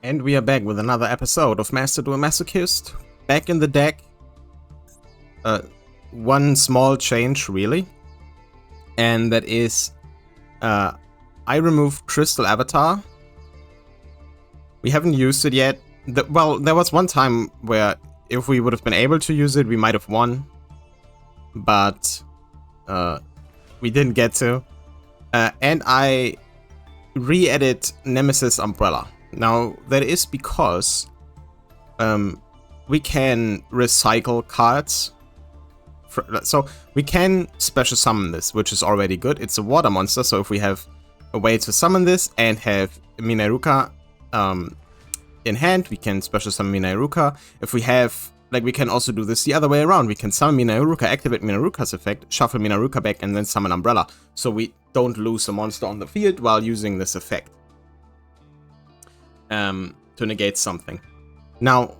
And we are back with another episode of Master Duel Masochist. Back in the deck. One small change, really. And that is, I removed Crystal Avatar. We haven't used it yet. Well, there was one time where if we would have been able to use it, we might have won. But we didn't get to. And I re-edit Nemesis Umbrella. Now, that is because we can recycle cards. So we can special summon this, which is already good. It's a water monster, so if we have a way to summon this and have Minaruka in hand, we can special summon Minaruka. If we have, like, we can also do this the other way around. We can summon Minaruka, activate Minaruka's effect, shuffle Minaruka back, and then summon Umbrella. So we don't lose a monster on the field while using this effect. To negate something. Now,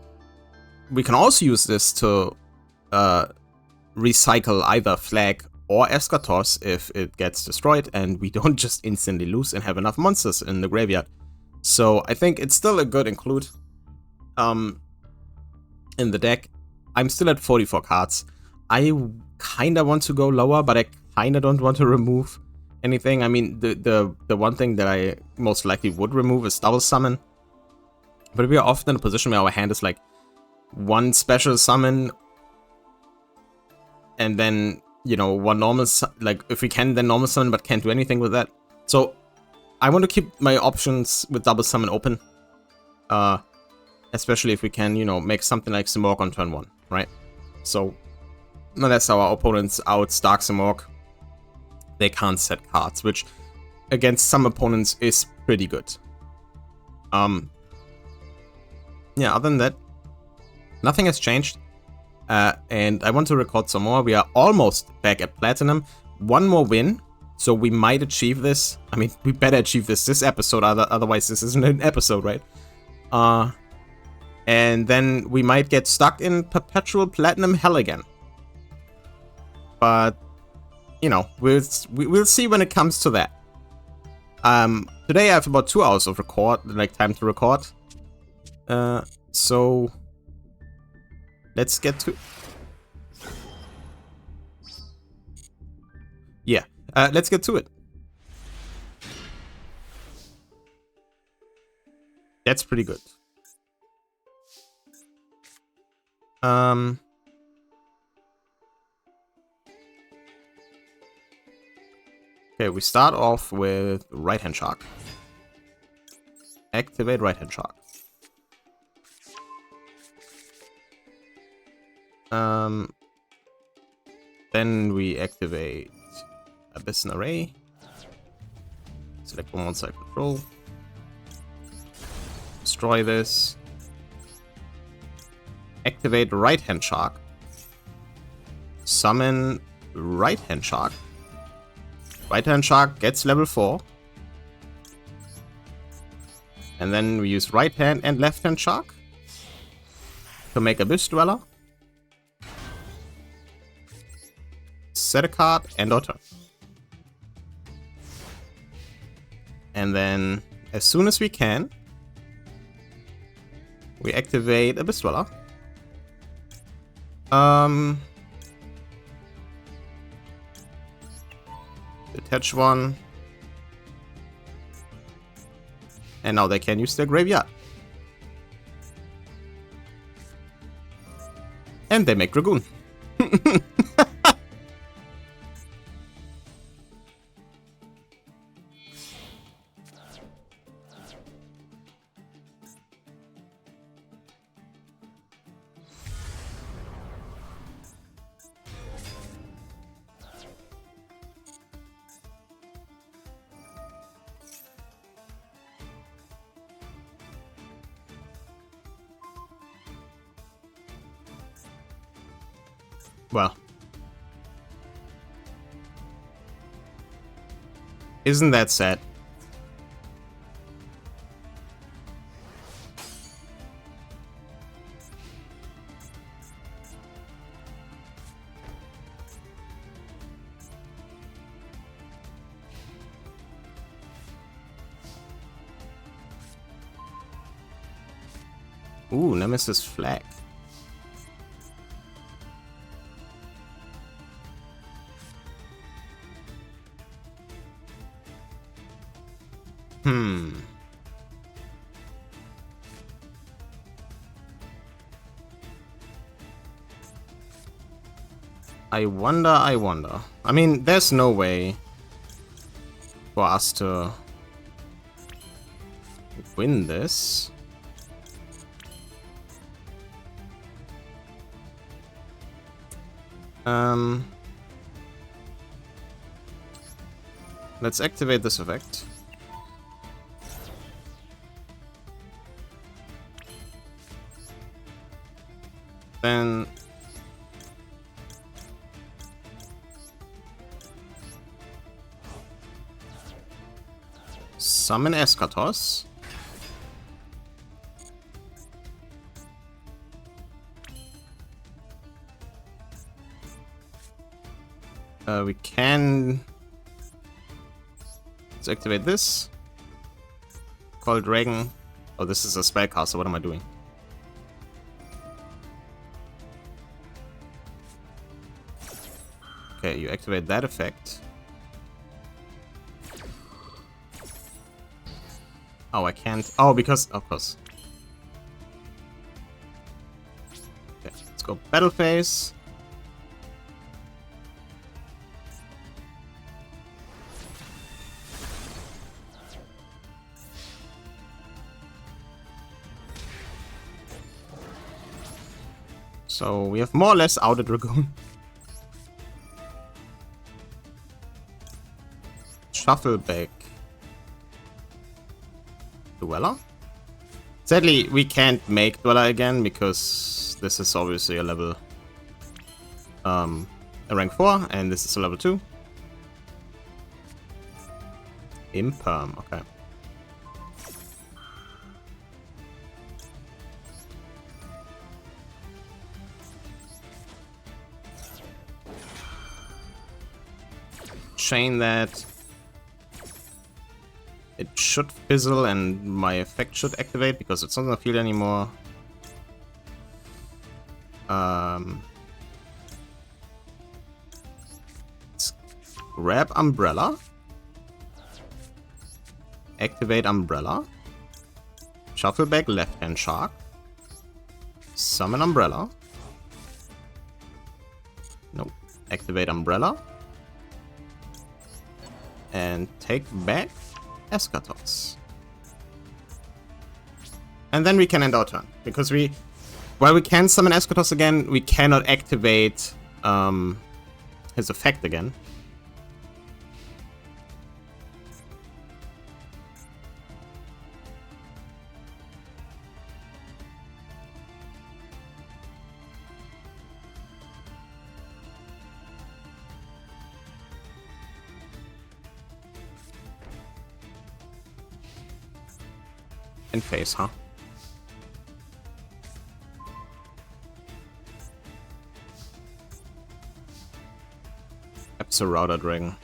we can also use this to recycle either Flag or Eschatos if it gets destroyed and we don't just instantly lose and have enough monsters in the graveyard. So I think it's still a good include in the deck. I'm still at 44 cards. I kinda want to go lower, but I kinda don't want to remove anything. I mean, the one thing that I most likely would remove is double summon. But we are often in a position where our hand is like one special summon and then, you know, one normal, like if we can then normal summon but can't do anything with that. So I want to keep my options with double summon open. Especially if we can, you know, make something like Simorgh on turn 1, right? So unless our opponents out Stark Simorgh, they can't set cards, which against some opponents is pretty good. Yeah, other than that, nothing has changed. And I want to record some more. We are almost back at Platinum. One more win, so we might achieve this. I mean, we better achieve this episode, otherwise this isn't an episode, right? And then we might get stuck in perpetual Platinum hell again. But, you know, we'll see when it comes to that. Today I have about 2 hours of time to record. So let's get to... Yeah, let's get to it. That's pretty good. Okay, we start off with Right Hand Shark. Activate Right Hand Shark. Then we activate Abyssal Array. Select one side control. Destroy this. Activate Right Hand Shark. Summon Right Hand Shark. Right Hand Shark gets level 4. And then we use Right Hand and Left Hand Shark to make Abyss Dweller. Set a card, end our turn. And then, as soon as we can, we activate Abyss Dweller. Detach one. And now they can use their graveyard. And they make Dragoon. Well, isn't that sad? Ooh, Nemesis Flag. I wonder. I mean, there's no way for us to win this. Let's activate this effect. Then summon Eschatos. We can... Let's activate this. Call Dragon. Oh, this is a spellcaster. What am I doing? Okay, you activate that effect. Oh, I can't. Oh, because... Of course. Okay, let's go battle phase. So we have more or less out a Dragoon. Shuffle back. Dueler? Sadly, we can't make Dueler again because this is obviously a level a rank 4 and this is a level 2. Imperm, okay. Chain that. It should fizzle and my effect should activate because it's not on the field anymore. Let's grab Umbrella. Activate Umbrella. Shuffle back left hand shark. Summon Umbrella. Nope. Activate Umbrella. And take back Eschatos. And then we can end our turn. Because while we can summon Eschatos again, we cannot activate his effect again. In face, huh? Router Dragon.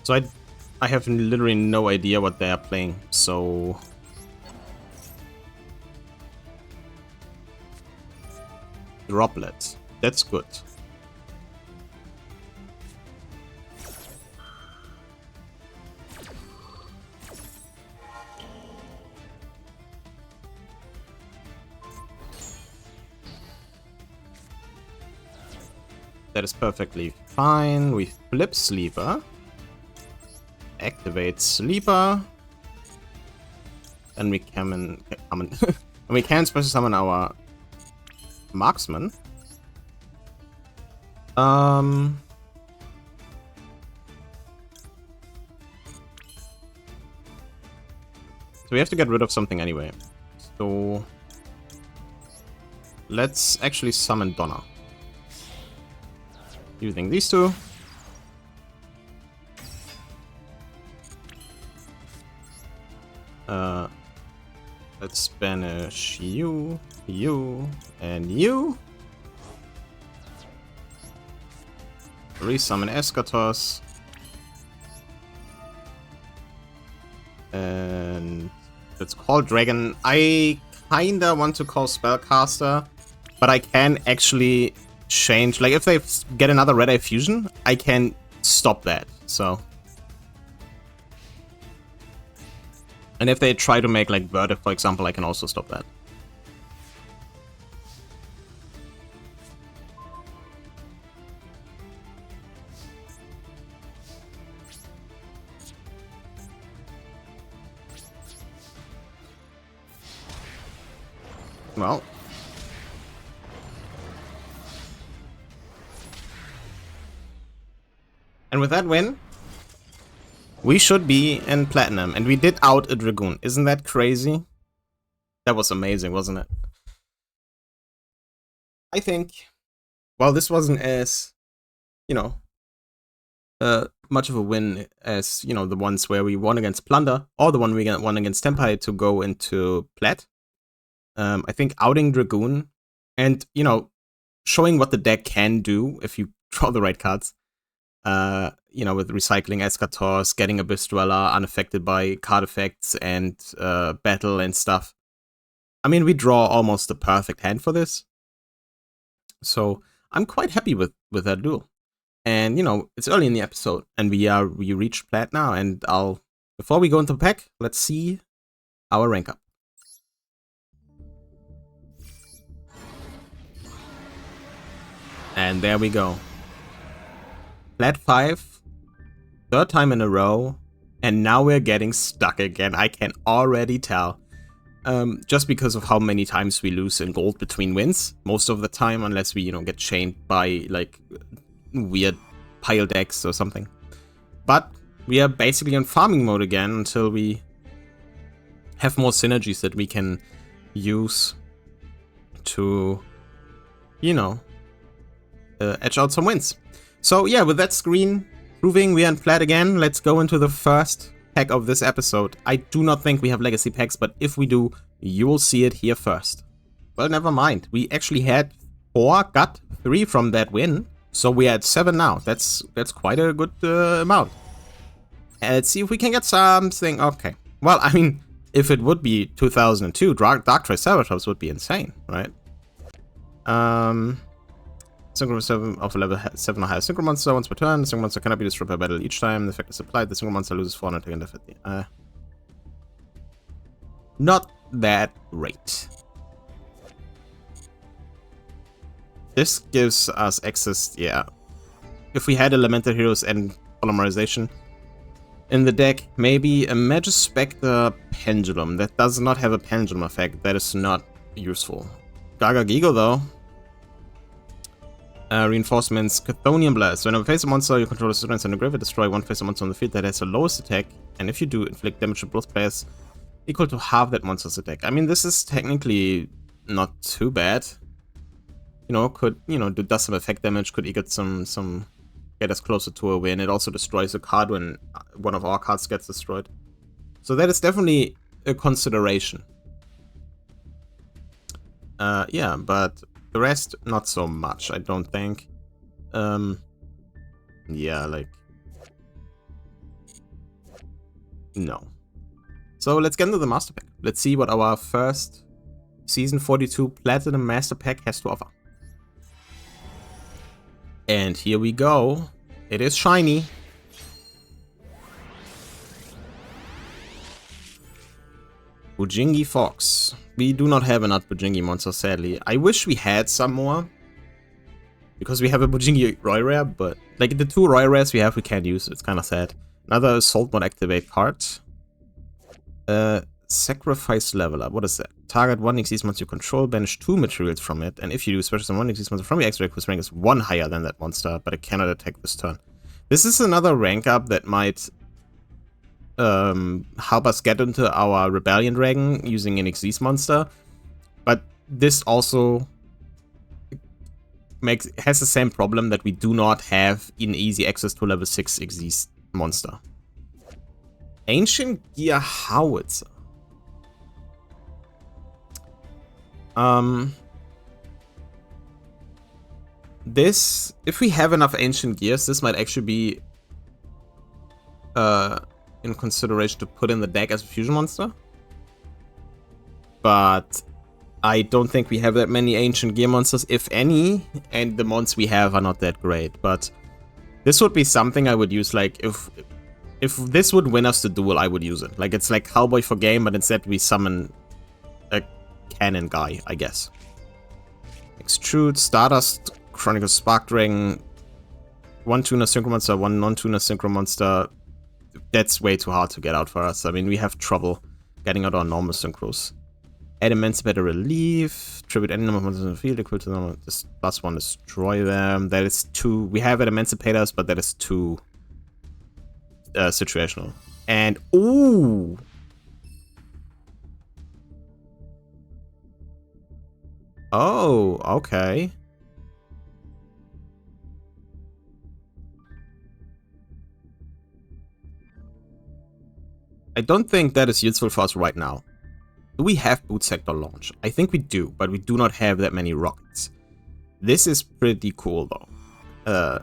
So I have literally no idea what they are playing, so Droplet. That's good. That is perfectly fine. We flip Sleeper. Activate Sleeper. Then we can and we can special summon our Marksman. So we have to get rid of something anyway. So let's actually summon Donna. Using these two. Let's banish you, and you. Resummon Eschatos. And let's call Dragon. I kinda want to call Spellcaster, but I can actually change, like if they get another Red Eye Fusion, I can stop that, so. And if they try to make like Verdict, for example, I can also stop that. Well. And with that win, we should be in Platinum. And we did out a Dragoon. Isn't that crazy? That was amazing, wasn't it? I think, well, this wasn't as, you know, much of a win as, you know, the ones where we won against Plunder, or the one we won against Tempai to go into Plat. I think outing Dragoon and, you know, showing what the deck can do if you draw the right cards. You know, with recycling Escators, getting Abyss Dweller unaffected by card effects and battle and stuff. I mean, we draw almost the perfect hand for this. So I'm quite happy with that duel. And, you know, it's early in the episode, and we reached Plat now, and before we go into the pack, let's see our rank up. And there we go. Plat 5, third time in a row, and now we're getting stuck again. I can already tell. Just because of how many times we lose in gold between wins, most of the time, unless we, you know, get chained by, like, weird pile decks or something. But we are basically in farming mode again until we have more synergies that we can use to, you know, edge out some wins. So yeah, with that screen proving we are in Plat again, let's go into the first pack of this episode. I do not think we have legacy packs, but if we do, you will see it here first. Well, never mind. We actually had 4, got 3 from that win, so we are at 7 now. That's quite a good amount. Let's see if we can get something. Okay. Well, I mean, if it would be 2002, Dark Triceratops would be insane, right? Synchro 7 of a level 7 or higher Synchro Monster once per turn. The Synchro Monster cannot be destroyed by battle each time the effect is applied. The Synchro Monster loses 400 to indefinitely. Not that great. This gives us access, yeah. If we had Elemental Heroes and Polymerization in the deck, maybe a Magispectre Pendulum. That does not have a Pendulum effect. That is not useful. Gaga Gigo, though. Reinforcements, Chthonian Blast. Whenever face a monster, you control a student and a graveyard, destroy one face a monster on the field that has the lowest attack, and if you do, inflict damage to both players equal to half that monster's attack. I mean, this is technically not too bad. You know, could, you know, does some effect damage, could get some get us closer to a win. It also destroys a card when one of our cards gets destroyed. So that is definitely a consideration. Yeah, but the rest, not so much, I don't think. Yeah, like... no. So let's get into the Master Pack. Let's see what our first Season 42 Platinum Master Pack has to offer. And here we go. It is shiny. Bujingi Fox. We do not have enough Bujingi monsters, sadly. I wish we had some more. Because we have a Bujingi Roy Rare, but like the 2 Roy Rares we have, we can't use. It's kind of sad. Another Assault Mode Activate card. Sacrifice Level Up. What is that? Target 1 Xyz monster you control, banish 2 materials from it, and if you do, special summon 1 Xyz monster from your X-Ray whose rank is 1 higher than that monster, but it cannot attack this turn. This is another rank up that might help us get into our Rebellion Dragon using an Xyz monster, but this also has the same problem that we do not have in easy access to level 6 Xyz monster. Ancient Gear Howitzer. This, if we have enough Ancient Gears, this might actually be in consideration to put in the deck as a fusion monster. But I don't think we have that many ancient gear monsters, if any, and the mons we have are not that great, but this would be something I would use, like, if this would win us the duel, I would use it. Like, it's like Cowboy for game, but instead we summon a cannon guy, I guess. Extrude, Stardust, Chronicle Spark Dragon, 1 tuner Synchro Monster, 1 non-tuner Synchro Monster. That's way too hard to get out for us. I mean, we have trouble getting out our normal Synchros. Add Emancipator Relief, tribute any number of monsters in the field equal to normal. This +1 destroy them. That is 2. We have it Emancipators, but that is 2 situational. And ooh, oh, okay. I don't think that is useful for us right now. Do we have boot sector launch? I think we do, but we do not have that many rockets. This is pretty cool though.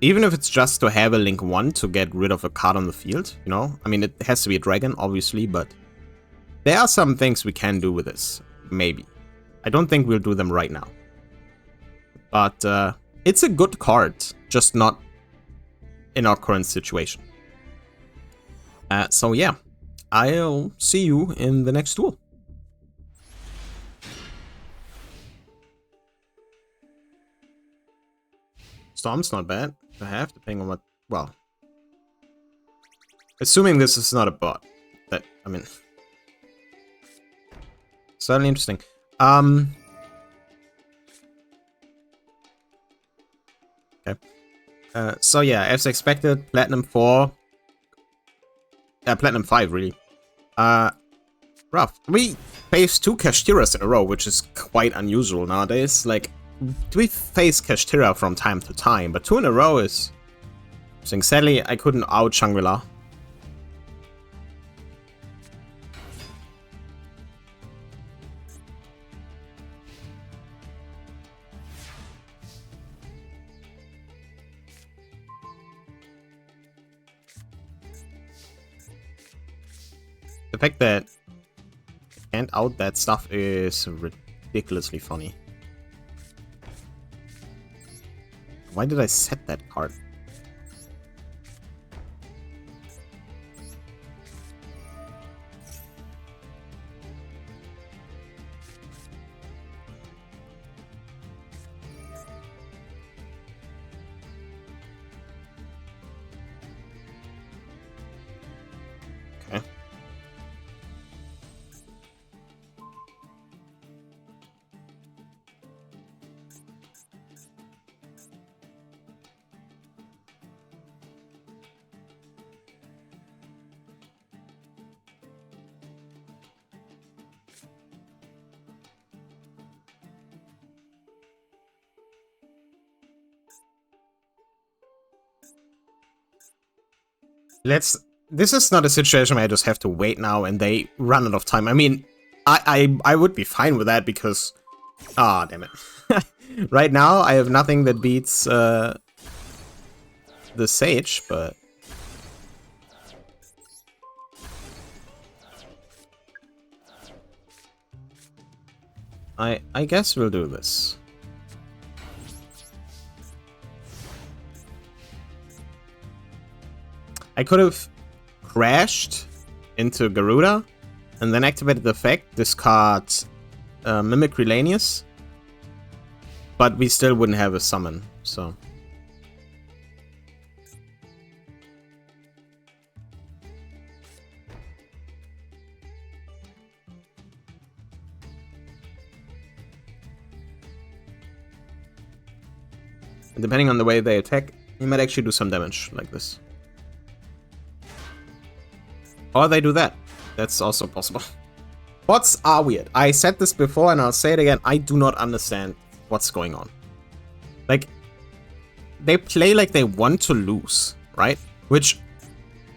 Even if it's just to have a link 1 to get rid of a card on the field, you know? I mean, it has to be a dragon, obviously, but there are some things we can do with this. Maybe. I don't think we'll do them right now. But it's a good card, just not in our current situation. So yeah, I'll see you in the next duel. Storm's not bad to have, depending on what... Well, assuming this is not a bot. That, I mean... Certainly interesting. Okay. So yeah, as expected, Platinum 4... Platinum 5, really. Rough. We faced 2 Kashtiras in a row, which is quite unusual nowadays. Like, we face Kashtira from time to time, but 2 in a row is... Sadly, I couldn't out Shangri-La. The fact that I can't out that stuff is ridiculously funny. Why did I set that card? Okay. This is not a situation where I just have to wait now and they run out of time. I mean, I would be fine with that because... Ah, damn it. Right now, I have nothing that beats the Sage, but... I guess we'll do this. I could have crashed into Garuda and then activated the effect, discard Mimicry Lanius, but we still wouldn't have a summon, so... And depending on the way they attack, you might actually do some damage like this. Or they do that. That's also possible. Bots are weird. I said this before and I'll say it again. I do not understand what's going on. Like, they play like they want to lose, right? Which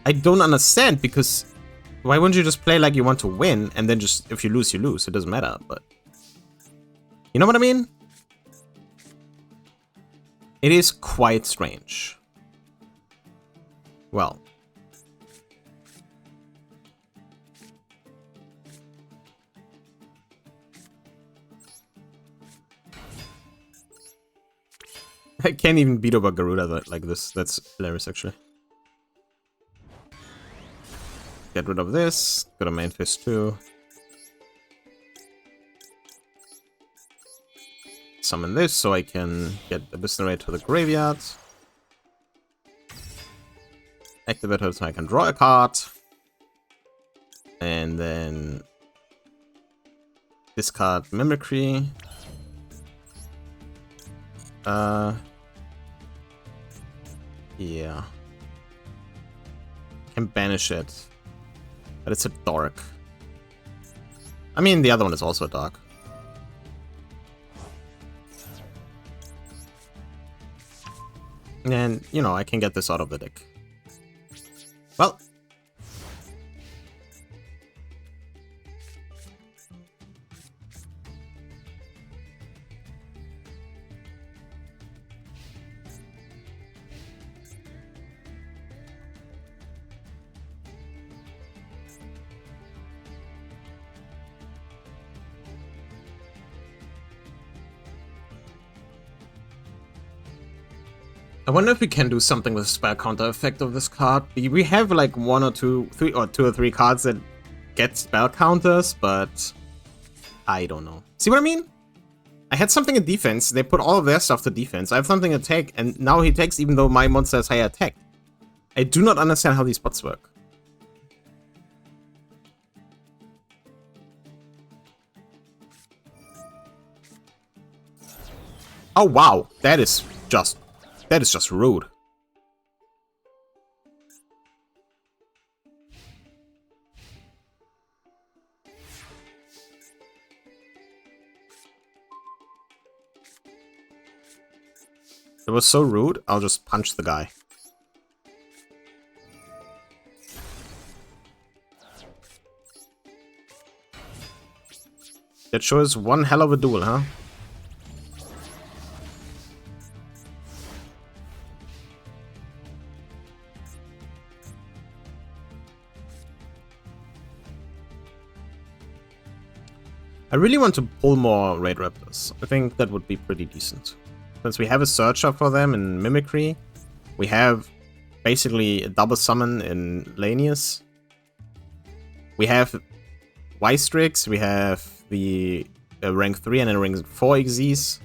I don't understand because why wouldn't you just play like you want to win and then just, if you lose, you lose. It doesn't matter, but... You know what I mean? It is quite strange. Well... I can't even beat over Garuda like this. That's hilarious, actually. Get rid of this. Go to main phase 2. Summon this so I can get Eviscerate to the graveyard. Activate her so I can draw a card. And then discard Mimicry. Yeah. Can banish it. But it's a dark. I mean, the other one is also dark. And, you know, I can get this out of the deck. Well. I wonder if we can do something with the spell counter effect of this card. We have like two or three cards that get spell counters, but I don't know. See what I mean? I had something in defense. They put all of their stuff to defense. I have something in attack, and now he takes even though my monster has higher attack. I do not understand how these spots work. Oh wow, that is just rude. It was so rude, I'll just punch the guy. That sure is one hell of a duel, huh? I really want to pull more Raid Raptors. I think that would be pretty decent. Since we have a Searcher for them in Mimicry, we have basically a double summon in Lanius. We have Y-Strix, we have the rank 3 and a rank 4 Xyz.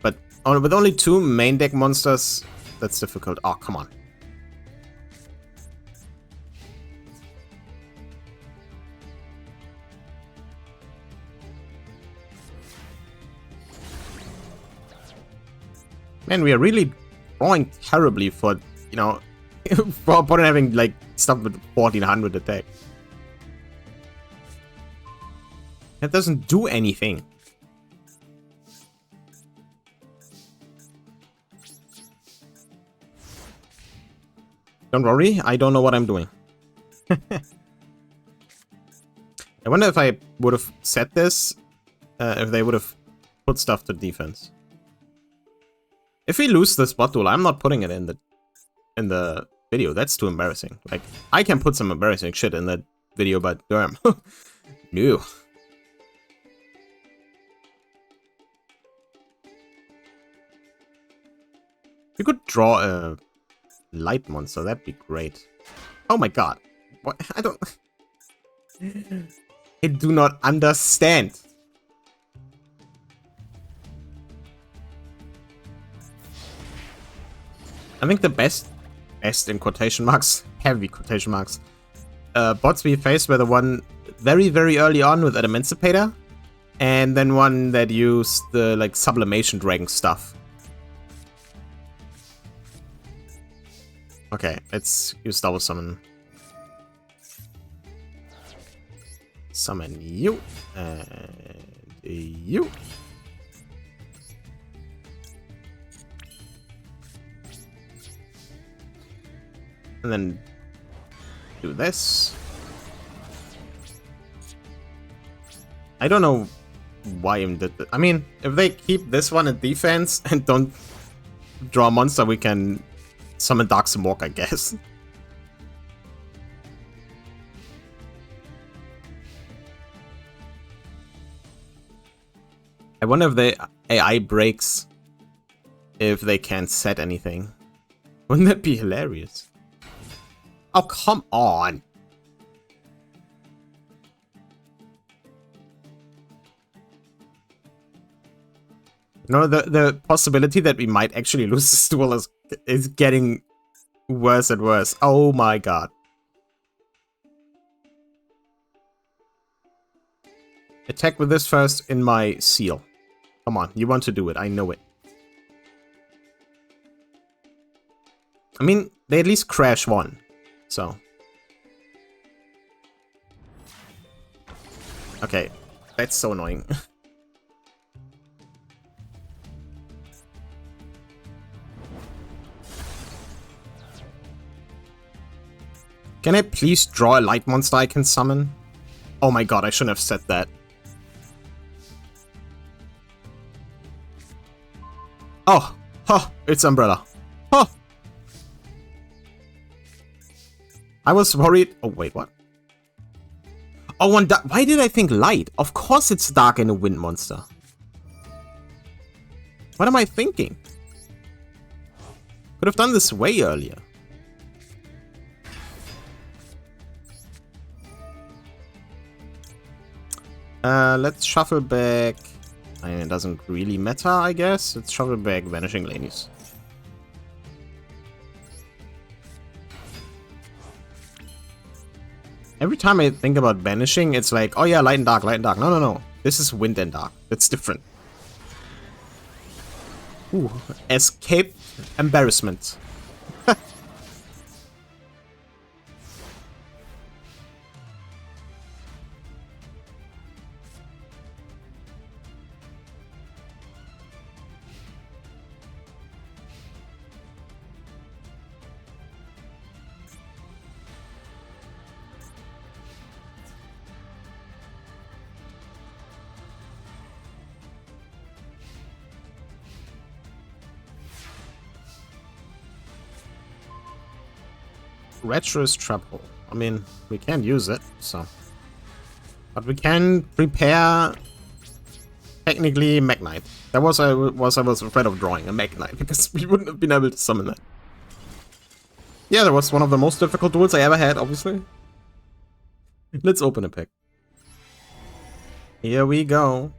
But with only 2 main deck monsters, that's difficult. Oh, come on. Man, we are really drawing terribly for, you know, for opponent having, like, stuff with 1400 attack. That doesn't do anything. Don't worry, I don't know what I'm doing. I wonder if I would have set this, if they would have put stuff to defense. If we lose this bot duel, I'm not putting it in the video. That's too embarrassing. Like, I can put some embarrassing shit in that video, but damn. No. You could draw a light monster, that'd be great. Oh my god. What? I don't... I do not understand. I think the best in quotation marks, heavy quotation marks, bots we faced were the one very, very early on with Emancipator, and then one that used the, like, Sublimation Dragon stuff. Okay, let's use double summon. Summon you, and you. And then do this. I don't know why I'm did that. I mean, if they keep this one in defense and don't draw a monster, we can summon Dark Samorc, I guess. I wonder if the AI breaks if they can't set anything. Wouldn't that be hilarious? Oh, come on! No, the possibility that we might actually lose this duel is getting worse and worse. Oh my god. Attack with this first in my seal. Come on, you want to do it, I know it. I mean, they at least crash one, so. Okay, that's so annoying. Can I please draw a light monster I can summon? Oh my god, I shouldn't have said that. Oh, huh, it's Umbrella. Huh. I was worried. Oh, wait, what? Oh, and why did I think light? Of course it's dark and a wind monster. What am I thinking? Could have done this way earlier. Let's shuffle back. I mean, it doesn't really matter, I guess. Let's shuffle back Vanishing Ladies. Every time I think about banishing, it's like, oh yeah, light and dark, light and dark. No, no, no. This is wind and dark. That's different. Ooh, escape embarrassment. Retro's Trap Hole. I mean, we can't use it, so. But we can prepare, technically, Magnite. That was I was afraid of drawing a Magnite, because we wouldn't have been able to summon that. Yeah, that was one of the most difficult duels I ever had, obviously. Let's open a pack. Here we go.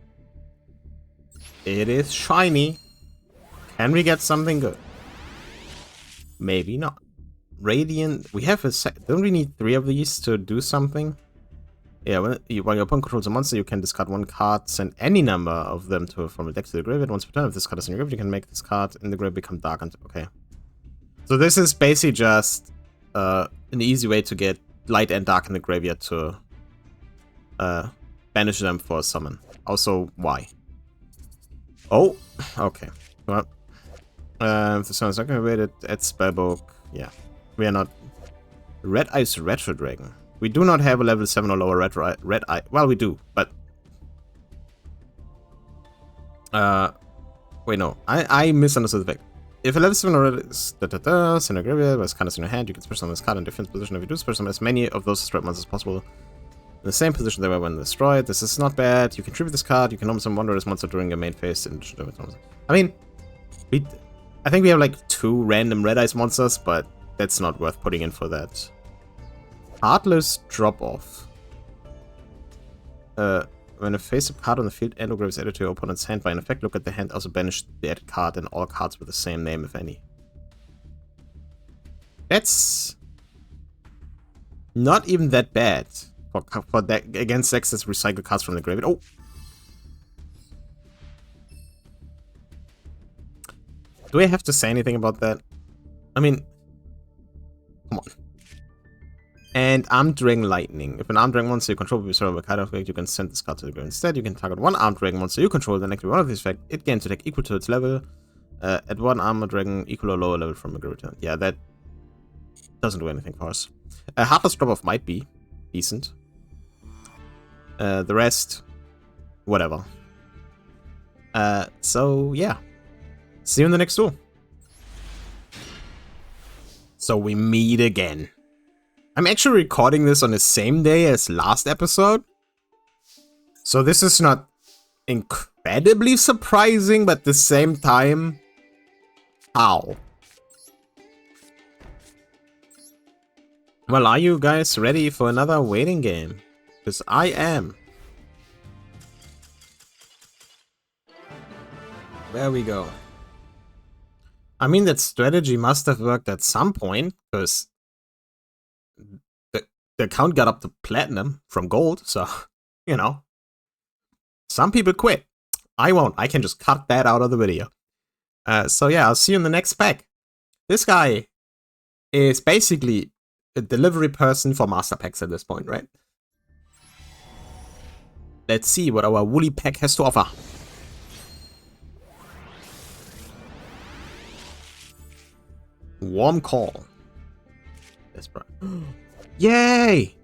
It is shiny. Can we get something good? Maybe not. Radiant. We have a set. Don't we need 3 of these to do something? Yeah, when your opponent controls a monster, you can discard 1 card, send any number of them from the deck to the graveyard. Once per turn, if this card is in your graveyard, you can make this card in the graveyard become dark. Okay. So this is basically just an easy way to get light and dark in the graveyard to banish them for a summon. Also, why? Oh, okay. Well, if the summon is not activated, add spellbook. Yeah. We are not... Red Eyes Retro Dragon. We do not have a level 7 or lower Red Eye. Well, we do, but... Wait, no. I misunderstood the fact. If a level 7 or red is... send a graveyard, with cards in your hand, you can special summon this card in defense position. If you do special summon as many of those destroyed monsters as possible in the same position they were when destroyed. This is not bad. You can tribute this card. You can normally summon one rare monster during your main phase. I mean... I think we have like 2 random Red Eyes monsters, but... That's not worth putting in for that. Heartless Drop-Off. When a face-up card on the field endogram is added to your opponent's hand by an effect, look at the hand, also banish the added card and all cards with the same name, if any. That's not even that bad for that against decks that recycle cards from the graveyard. Oh! Do I have to say anything about that? I mean... Come on. And Armed Dragon Lightning. If an Armed Dragon monster you control will be surrounded by a card effect, you can send this card to the graveyard. Instead, you can target 1 Armed Dragon monster you control, then activate one of these effects. It gains attack equal to its level. At 1 Armored Dragon equal or lower level from a graveyard. Yeah, that doesn't do anything for us. Heartless Drop-Off might be decent. The rest, whatever. So, yeah. See you in the next duel. So we meet again. I'm actually recording this on the same day as last episode. So this is not incredibly surprising, but at the same time, Ow. Well, are you guys ready for another waiting game? Because I am. There we go. I mean, that strategy must have worked at some point, because the account got up to platinum from gold, so, you know. Some people quit. I won't. I can just cut that out of the video. So yeah, I'll see you in the next pack. This guy is basically a delivery person for master packs at this point, right? Let's see what our woolly pack has to offer. Warm call. Desperate. Yay!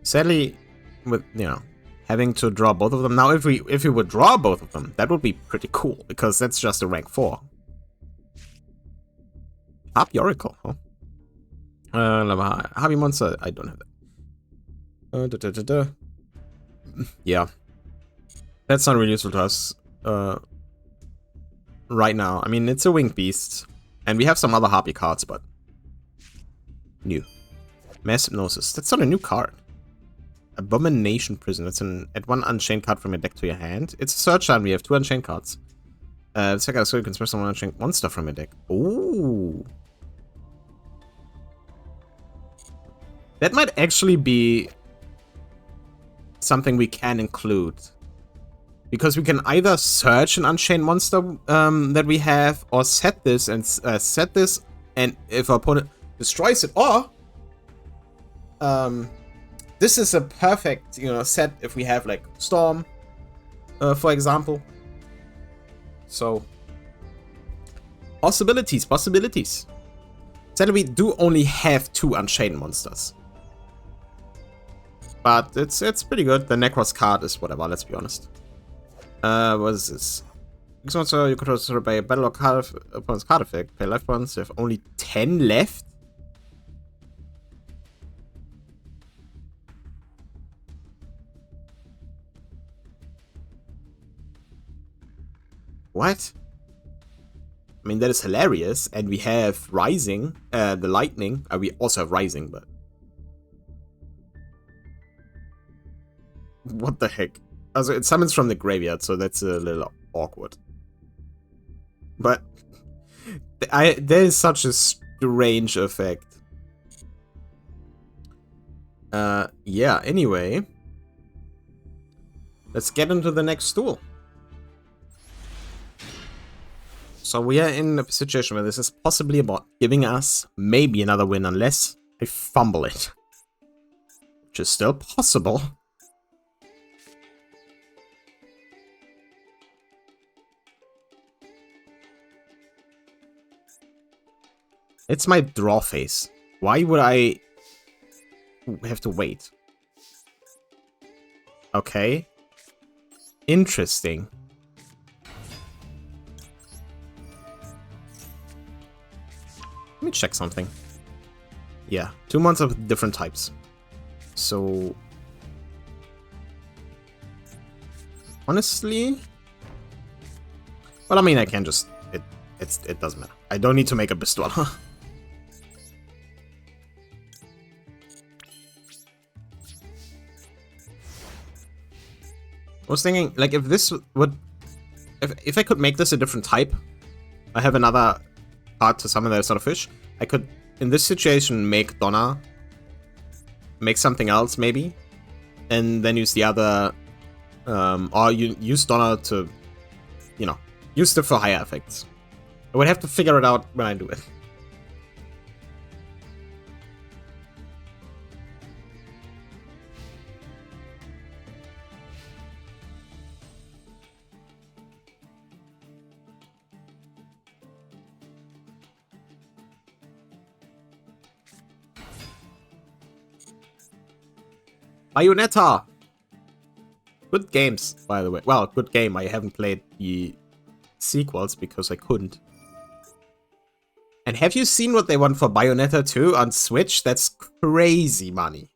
Sadly, with, you know, having to draw both of them. Now, if we would draw both of them, that would be pretty cool, because that's just a rank 4. Harpy Oracle, huh? Harpy Monster, I don't have that. Yeah. That's not really useful to us right now. I mean, it's a winged beast, and we have some other Harpy cards, but new. Mass Hypnosis. That's not a new card. Abomination Prison. It's add 1 unchained card from your deck to your hand. It's a search and we have 2 unchained cards. Second, so you can special 1 unchained monster from your deck. Ooh. That might actually be something we can include. Because we can either search an unchained monster that we have, or set this, and if our opponent destroys it, or this is a perfect, you know, set if we have like Storm, for example. So possibilities. Sadly, we do only have 2 unchained monsters, but it's pretty good. The Necros card is whatever. Let's be honest. What is this? This monster you control destroyed by a battle or card opponent's card effect. Pay life points. You have only 10 left. What? I mean, that is hilarious, and we have Rising, the Lightning. We also have Rising, but... What the heck? Also, it summons from the graveyard, so that's a little awkward. But... there is such a strange effect. Yeah, anyway. Let's get into the next duel. So we are in a situation where this is possibly about giving us maybe another win, unless I fumble it. Which is still possible. It's my draw phase. Why would I have to wait? Okay. Interesting. Let me check something. Yeah, 2 months of different types. So... honestly... well, I mean, I can just... It doesn't matter. I don't need to make a Bestower. I was thinking, like, if this would... If I could make this a different type, I have another card to summon that is not a fish, I could, in this situation, make Donna, make something else, maybe, and then use the other, or you use Donna to, you know, use it for higher effects. I would have to figure it out when I do it. Bayonetta! Good games, by the way. Well, good game. I haven't played the sequels because I couldn't. And have you seen what they want for Bayonetta 2 on Switch? That's crazy money.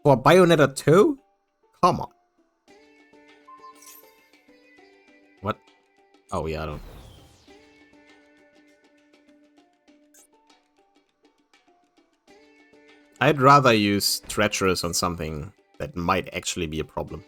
For Bayonetta 2? Come on. What? Oh, yeah, I don't... I'd rather use Treacherous on something that might actually be a problem.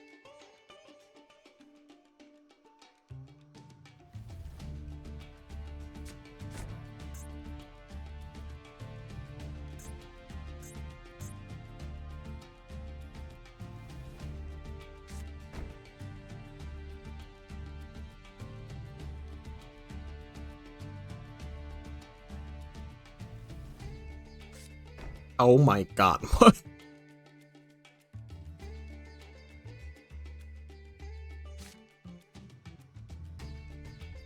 Oh my god, what?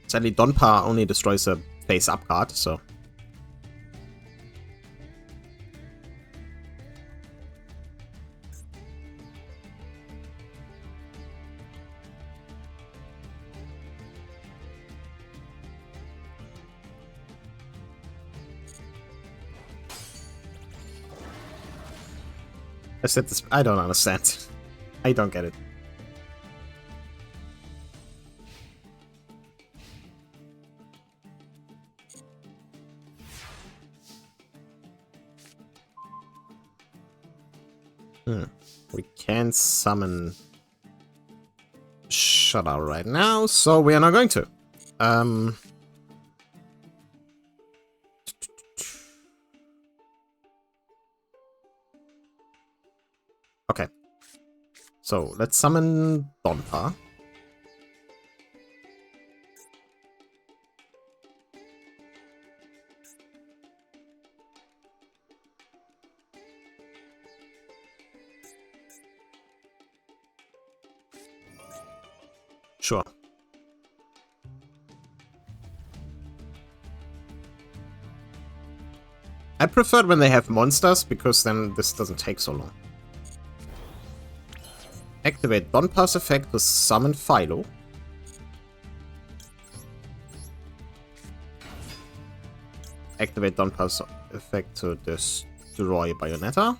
Sadly, Donpa only destroys a face-up card, so... I said this... I don't understand. I don't get it. We can't summon Shudder right now, so we are not going to. Okay. So, let's summon Donpa. Sure. I prefer when they have monsters, because then this doesn't take so long. Activate Donpa's effect to summon Philo. Activate Donpa's effect to destroy Bayonetta.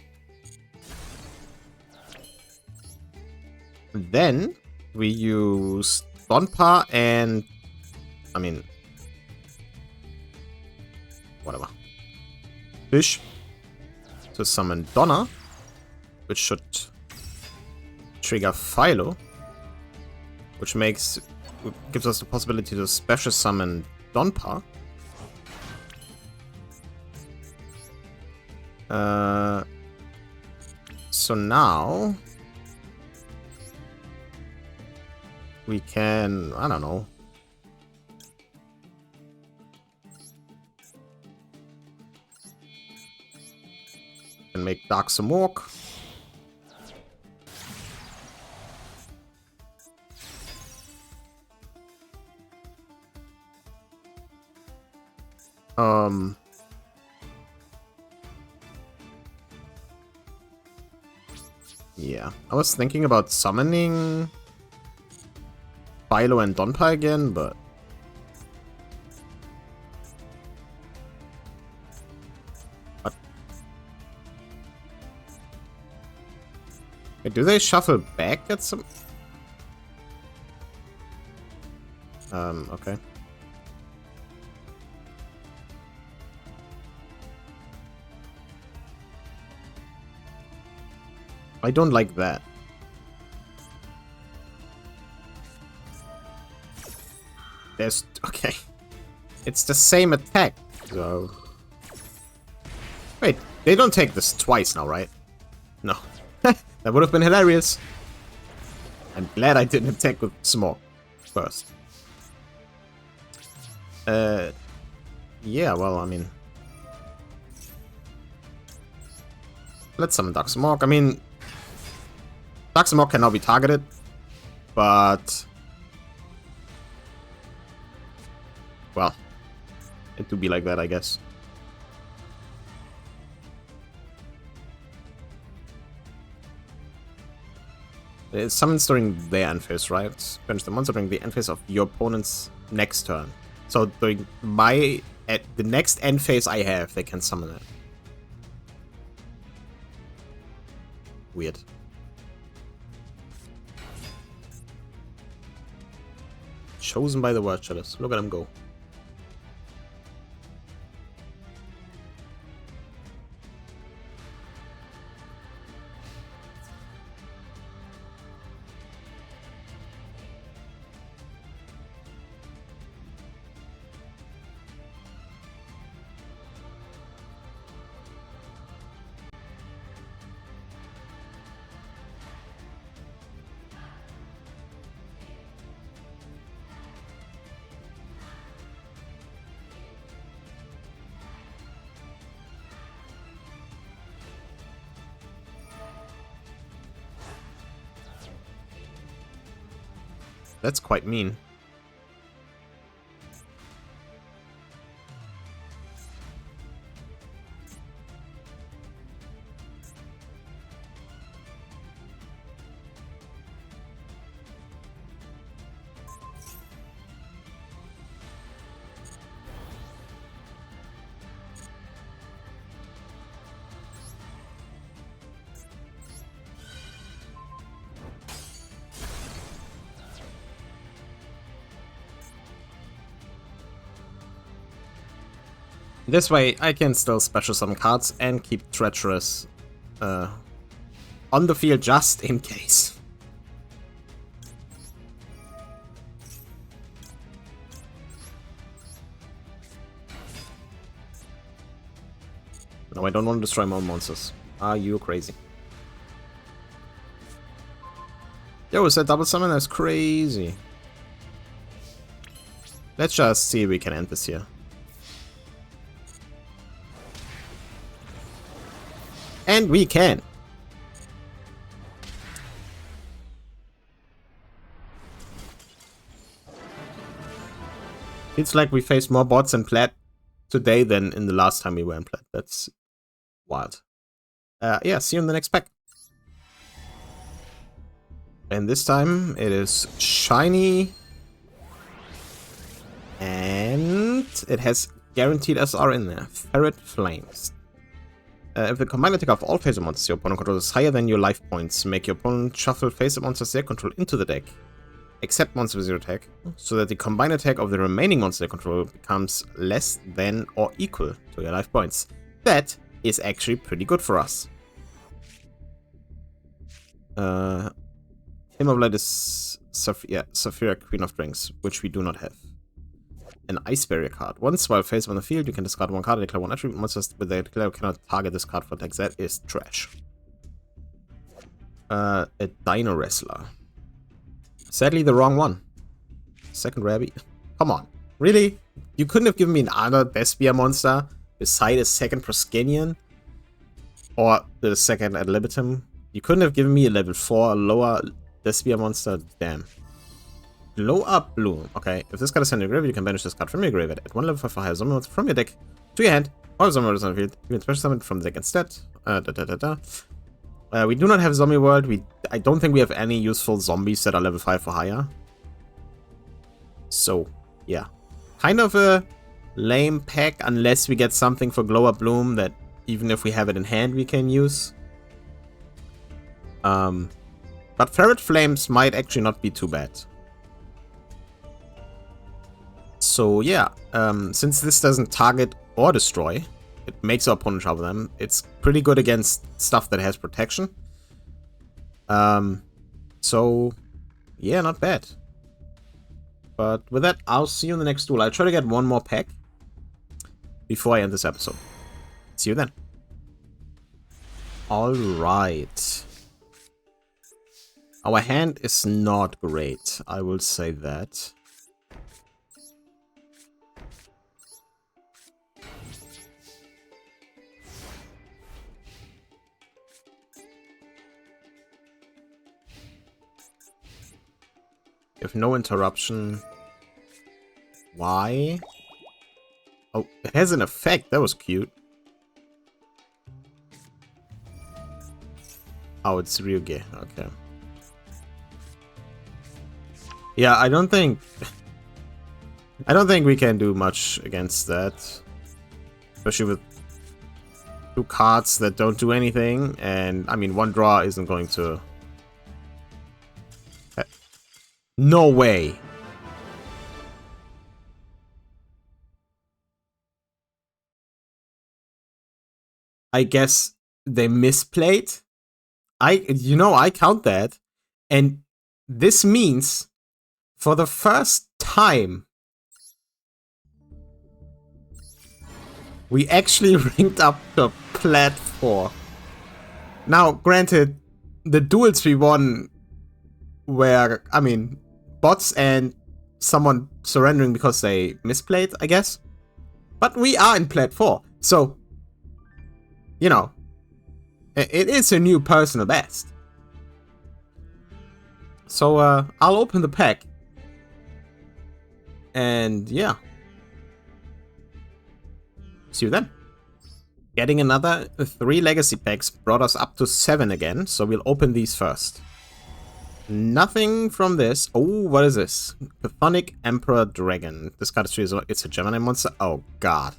Then we use Donpa and... I mean... whatever. Fish to summon Donna, which should trigger Philo, which gives us the possibility to special summon Donpa. So now we can, I don't know. Can make Dark Smoke. Yeah, I was thinking about summoning Philo and Donpa again, but what? Wait, do they shuffle back at some? Okay. I don't like that. Okay. It's the same attack, so... Wait, they don't take this twice now, right? No. That would have been hilarious. I'm glad I didn't attack with Smoke first. Yeah, well, I mean... Let's summon Dark Smoke. I mean... Dark Smoke can now be targeted, but... Well, it do be like that, I guess. It summons during their end phase, right? Finish the monster during the end phase of your opponent's next turn. So during the next end phase I have, they can summon it. Weird. Chosen by the word shadows. Look at him go. That's quite mean. This way, I can still special some cards and keep Treacherous on the field just in case. No, I don't want to destroy my own monsters. Are you crazy? Yo, is that double summon? That's crazy. Let's just see if we can end this here. And we can. It's like we faced more bots in Plat today than in the last time we were in Plat. That's wild. Yeah, see you in the next pack. And this time it is shiny. And it has guaranteed SR in there. Ferret Flames. If the combined attack of all face monsters your opponent controls is higher than your life points, make your opponent shuffle face monsters they control into the deck, except monsters with zero attack, so that the combined attack of the remaining monster they control becomes less than or equal to your life points. That is actually pretty good for us. Hymn of Light is Saphira, Queen of Drinks, which we do not have. An Ice Barrier card. Once while face on the field, you can discard one card and declare one attribute. Monsters with the declare cannot target this card for attacks. That is trash. A Dino Wrestler. Sadly, the wrong one. Second rare. Come on. Really? You couldn't have given me another Despia monster beside a second Proskenian? Or the second Ad libitum? You couldn't have given me a level 4 lower Despia monster? Damn. Blow Up Bloom. Okay, if this card is sent to your graveyard, you can banish this card from your graveyard. At 1 level 5 for higher zombie monster from your deck to your hand, or zombie monsters on the field. You can special summon from the deck instead. We do not have Zombie World. I don't think we have any useful zombies that are level 5 or higher. So, yeah. Kind of a lame pack, unless we get something for Glow Up Bloom that, even if we have it in hand, we can use. But Ferret Flames might actually not be too bad. So yeah, since this doesn't target or destroy, it makes our opponent shuffle them. It's pretty good against stuff that has protection. So yeah, not bad. But with that, I'll see you in the next duel. I'll try to get one more pack before I end this episode. See you then. Alright. Our hand is not great, I will say that. If no interruption. Why? Oh, it has an effect. That was cute. Oh, it's Ryuge. Okay. Yeah, I don't think we can do much against that. Especially with 2 cards that don't do anything, and I mean, 1 draw isn't going to... No way! I guess they misplayed. I count that. And this means, for the first time, we actually ranked up to Plat 4. Now, granted, the duels we won were, I mean, bots and someone surrendering because they misplayed, I guess. But we are in Plat 4, so, you know, it is a new personal best. So, I'll open the pack. And, yeah. See you then. Getting another 3 legacy packs brought us up to 7 again, so we'll open these first. Nothing from this. Oh, what is this? Chthonic Emperor Dragon. This card is it's a Gemini monster. Oh, God.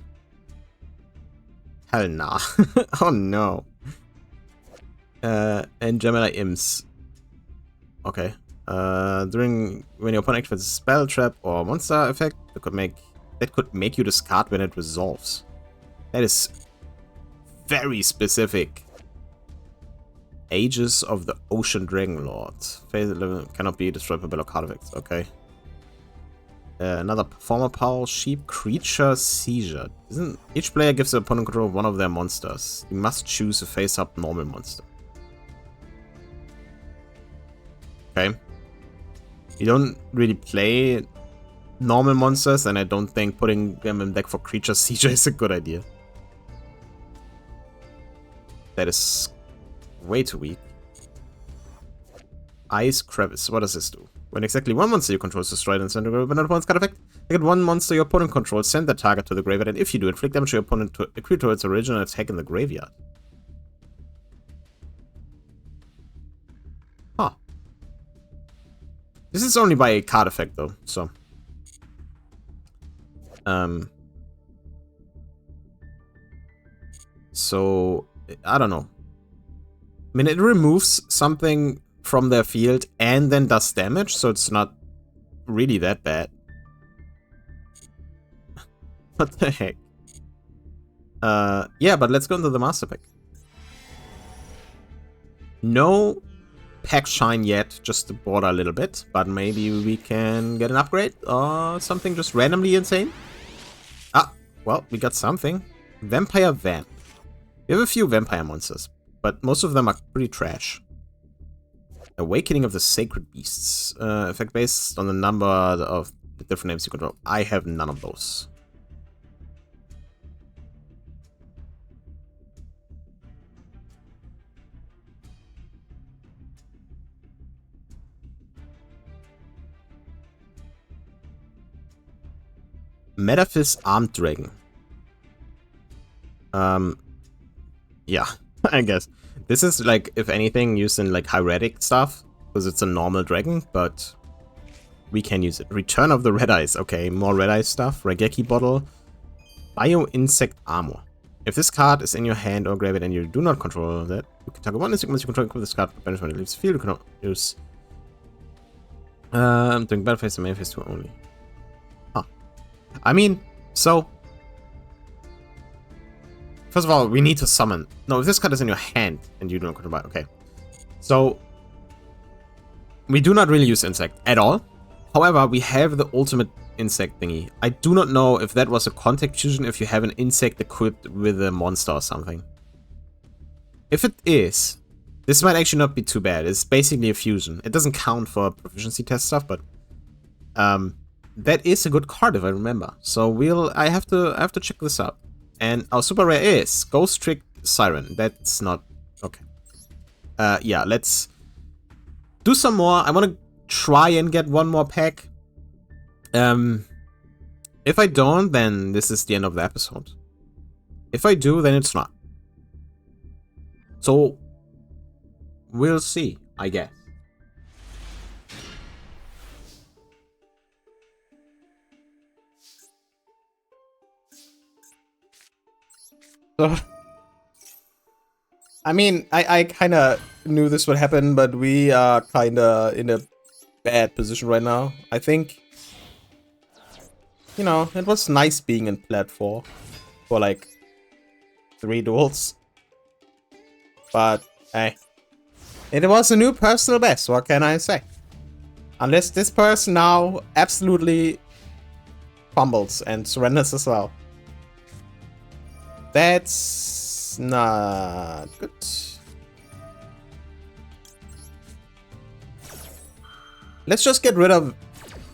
Hell nah. Oh, no. And Gemini Imps. Okay. When your opponent activates a spell, trap, or monster effect, that could make you discard when it resolves. That is very specific. Ages of the Ocean Dragon Lord. Phase 11 cannot be destroyed by battle card effects. Okay. Another performer power, sheep creature seizure. Each player gives the opponent control of one of their monsters. You must choose a face-up normal monster. Okay. You don't really play normal monsters, and I don't think putting them in deck for creature seizure is a good idea. That is way too weak. Ice Crevice. What does this do? When exactly 1 monster you control is destroyed and sent to the graveyard, but not opponent's card effect, take 1 monster your opponent controls, send that target to the graveyard, and if you do, inflict damage to your opponent to equal to its original attack in the graveyard. Huh. This is only by a card effect though, so. So, I don't know. I mean, it removes something from their field and then does damage, so it's not really that bad. What the heck? Yeah, but let's go into the master pack. No pack shine yet, just to border a little bit, but maybe we can get an upgrade or something just randomly insane. Ah, well, we got something. Vampire Vamp. We have a few vampire monsters, but most of them are pretty trash. Awakening of the Sacred Beasts. Effect based on the number of the different names you control. I have none of those. Metaphys Armed Dragon. Yeah, I guess. This is like, if anything, used in like hieratic stuff, because it's a normal dragon, but we can use it. Return of the Red Eyes. Okay, more Red Eyes stuff. Regeki Bottle. Bio Insect Armor. If this card is in your hand or graveyard and you do not control that, you can target 1 insect once you control this card. Banish when it leaves the field. You cannot use during battle phase and main phase 2 only. Huh. I mean, so first of all, we need to summon. No, if this card is in your hand and you do not control it, okay. So we do not really use insect at all. However, we have the ultimate insect thingy. I do not know if that was a contact fusion, if you have an insect equipped with a monster or something. If it is, this might actually not be too bad. It's basically a fusion. It doesn't count for proficiency test stuff, but that is a good card if I remember. So I have to check this out. And our super rare is Ghost Trick Siren. That's not okay. Yeah, let's do some more. I want to try and get 1 more pack. If I don't, then this is the end of the episode. If I do, then it's not. So we'll see, I guess. So I mean, I kind of knew this would happen, but we are kind of in a bad position right now. I think, you know, it was nice being in Plat 4 for like 3 duels. But, hey, it was a new personal best, what can I say? Unless this person now absolutely fumbles and surrenders as well. That's not good. Let's just get rid of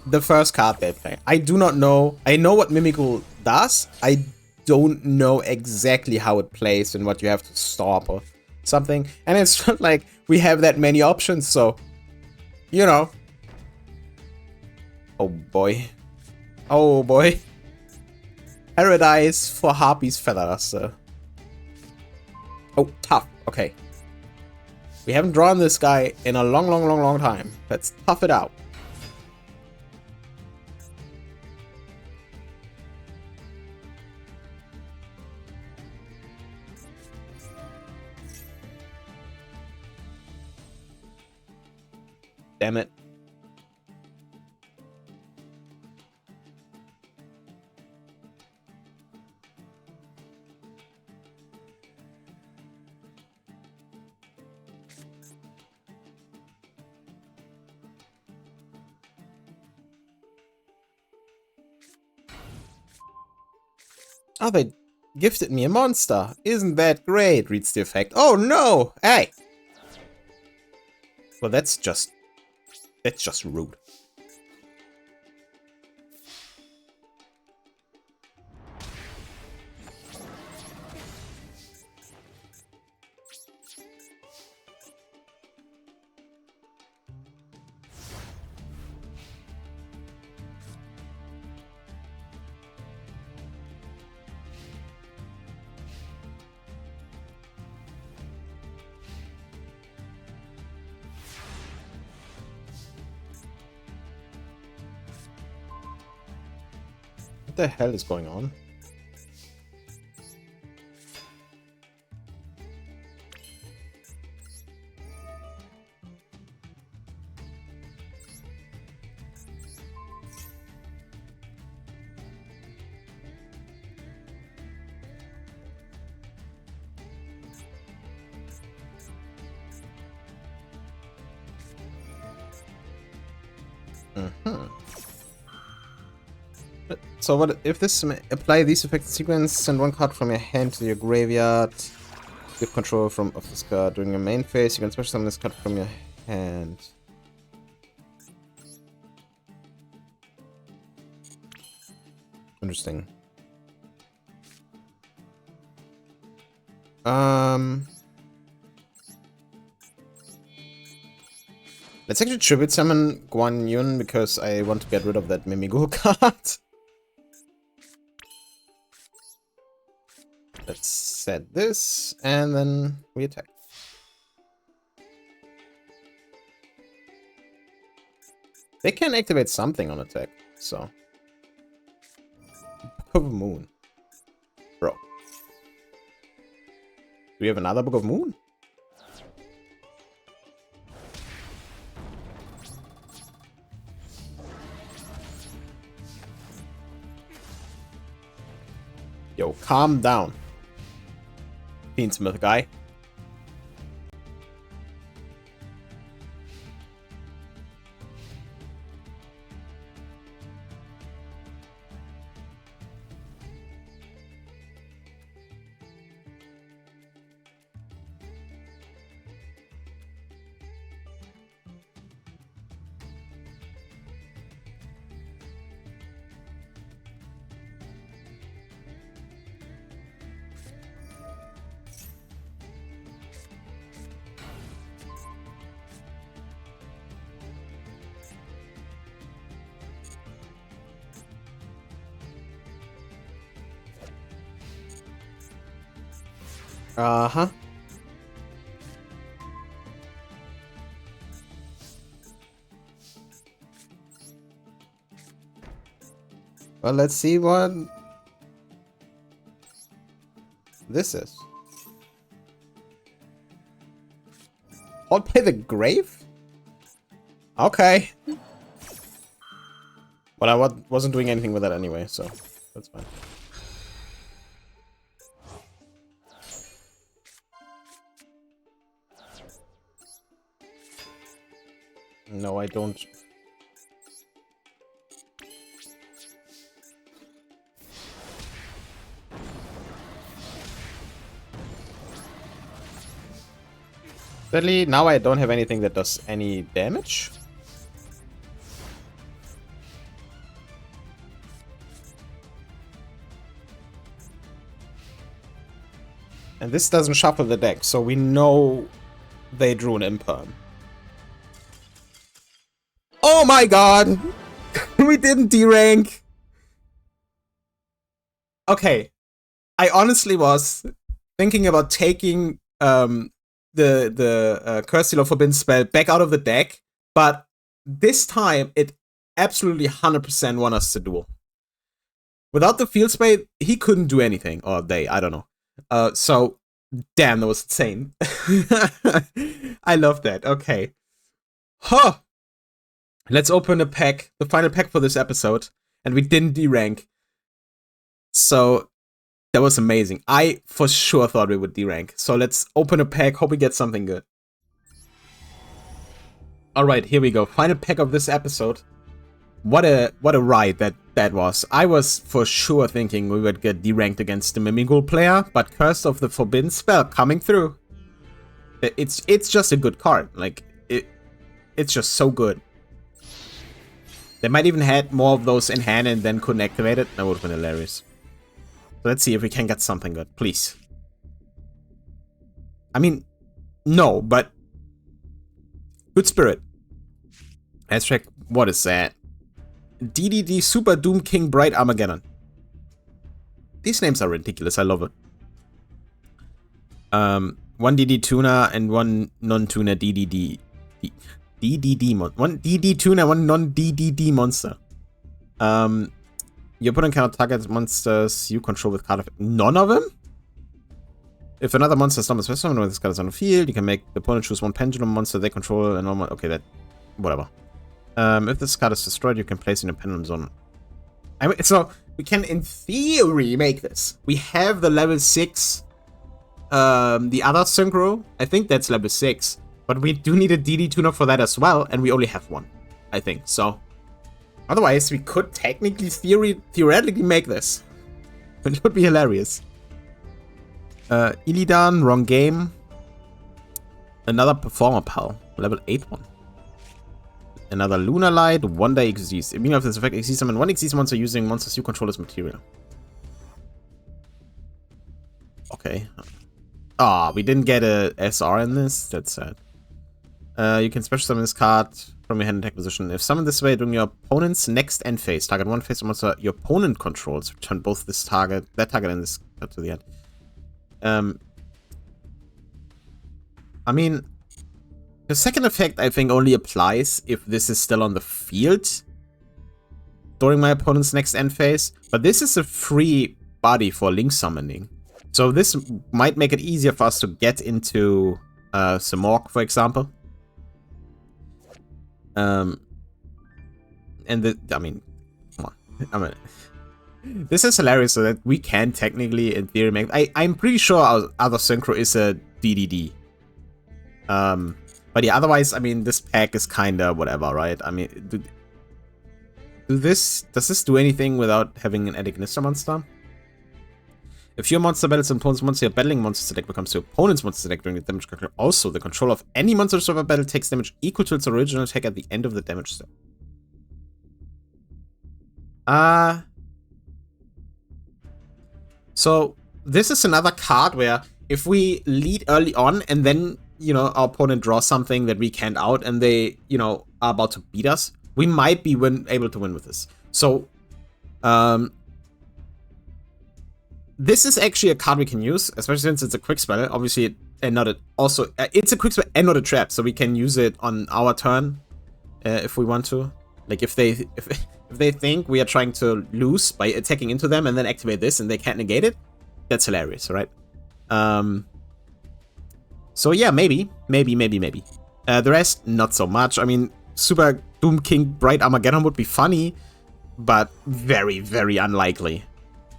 the first card they play. I do not know. I know what Mimikyu does. I don't know exactly how it plays and what you have to stop or something. And it's not like we have that many options, so, you know. Oh boy. Oh boy. Paradise for Harpy's Feathers. Oh, tough. Okay. We haven't drawn this guy in a long time. Let's tough it out. Damn it. Oh, they gifted me a monster. Isn't that great? Reads the effect. Oh no! Hey! Well, that's just rude. What the hell is going on? So what if this apply these effects in sequence, send one card from your hand to your graveyard, give control of this card during your main phase, you can special summon this card from your hand. Interesting. Let's actually tribute summon Guan Yun because I want to get rid of that Mimikyu card. Let's set this, and then we attack. They can activate something on attack, so. Book of Moon. Bro. Do we have another Book of Moon? Yo, calm down. Fiendsmith guy. Uh-huh. Well, let's see what this is. Called by the grave? Okay. But I wasn't doing anything with that anyway, so that's fine. No, I don't. Sadly, now I don't have anything that does any damage. And this doesn't shuffle the deck, so we know they drew an imperm. Oh my god! We didn't D-rank! Okay. I honestly was thinking about taking the Curse Seal of Forbidden Spell back out of the deck, but this time it absolutely 100% won us the duel. Without the Field Spade, he couldn't do anything. Or they, I don't know. So, damn, that was insane. I love that. Okay. Huh. Let's open a pack, the final pack for this episode. And we didn't D-rank. So, that was amazing. I for sure thought we would D-rank. So let's open a pack, hope we get something good. Alright, here we go. Final pack of this episode. What a ride that was. I was for sure thinking we would get D-ranked against the Mimigul player, but Curse of the Forbidden Spell coming through. It's just a good card. Like, it's just so good. They might even had more of those in hand and then couldn't activate it. That would have been hilarious. So let's see if we can get something good, please. I mean, no, but good spirit. Let's check. What is that? DDD Super Doom King Bright Armageddon. These names are ridiculous. I love it. One DD Tuna and one non-tuna DDD. One DD Tuna, one non-DDD monster. Your opponent cannot target monsters you control with card effect. None of them? If another monster summons special summon with this card is on the field, you can make the opponent choose one pendulum monster they control and normal. Okay, that. Whatever. If this card is destroyed, you can place it in a pendulum zone. I mean, so we can, in theory, make this. We have the level 6. The other synchro. I think that's level 6. But we do need a DD tuner for that as well, and we only have one. I think so. Otherwise, we could technically, theoretically make this. It would be hilarious. Illidan, wrong game. Another Performer Pal, level 8 one. Another Lunar Light, 1 day Xyz. Immune of this effect, Xyz summon 1 Xyz monster using monsters you control as material. Okay. Ah, we didn't get a SR in this. That's sad. You can special summon this card from your hand attack position. If summoned this way during your opponent's next end phase, target one face monster your opponent controls. Return both that target, and this card to the end. I mean, the second effect I think only applies if this is still on the field during my opponent's next end phase. But this is a free body for link summoning, so this might make it easier for us to get into Samorg, for example. And I mean, come on. This is hilarious, so that we can technically, in theory, make. I'm pretty sure our other synchro is a DDD. But yeah, otherwise, I mean, this pack is kinda whatever, right? I mean, does this do anything without having an Ignister monster? If your monster battles an opponent's monster, your battling monster deck becomes your opponent's monster deck during the damage calculator. Also, the control of any monster server battle takes damage equal to its original attack at the end of the damage step. So this is another card where if we lead early on and then, you know, our opponent draws something that we can't out and they, you know, are about to beat us, we might be able to win with this. So, this is actually a card we can use, especially since it's a quick spell, obviously, and not it's a quick spell and not a trap, so we can use it on our turn if we want to. Like if they think we are trying to lose by attacking into them and then activate this and they can't negate it, that's hilarious, right? So yeah, maybe. The rest, not so much. I mean, Super Doom King Bright Armageddon would be funny, but very, very unlikely.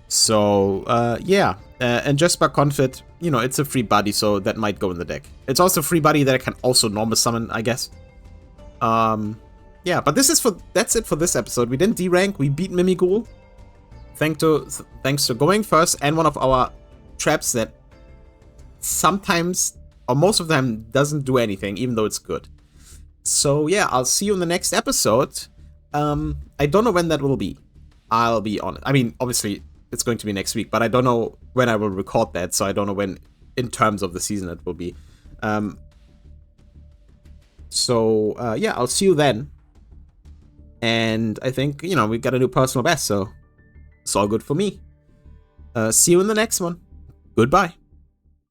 So, yeah. And Jesper Confit, you know, it's a free buddy, so that might go in the deck. It's also a free buddy that I can also normal summon, I guess. Yeah, but that's it for this episode. We didn't D-rank, we beat Mimighoul. Thanks to going first and one of our traps that sometimes, or most of the time, doesn't do anything, even though it's good. So yeah, I'll see you in the next episode. I don't know when that will be. I'll be honest. I mean, obviously, it's going to be next week, but I don't know when I will record that, so I don't know when, in terms of the season, it will be. Yeah, I'll see you then. And I think, you know, we got a new personal best, so it's all good for me. See you in the next one. Goodbye.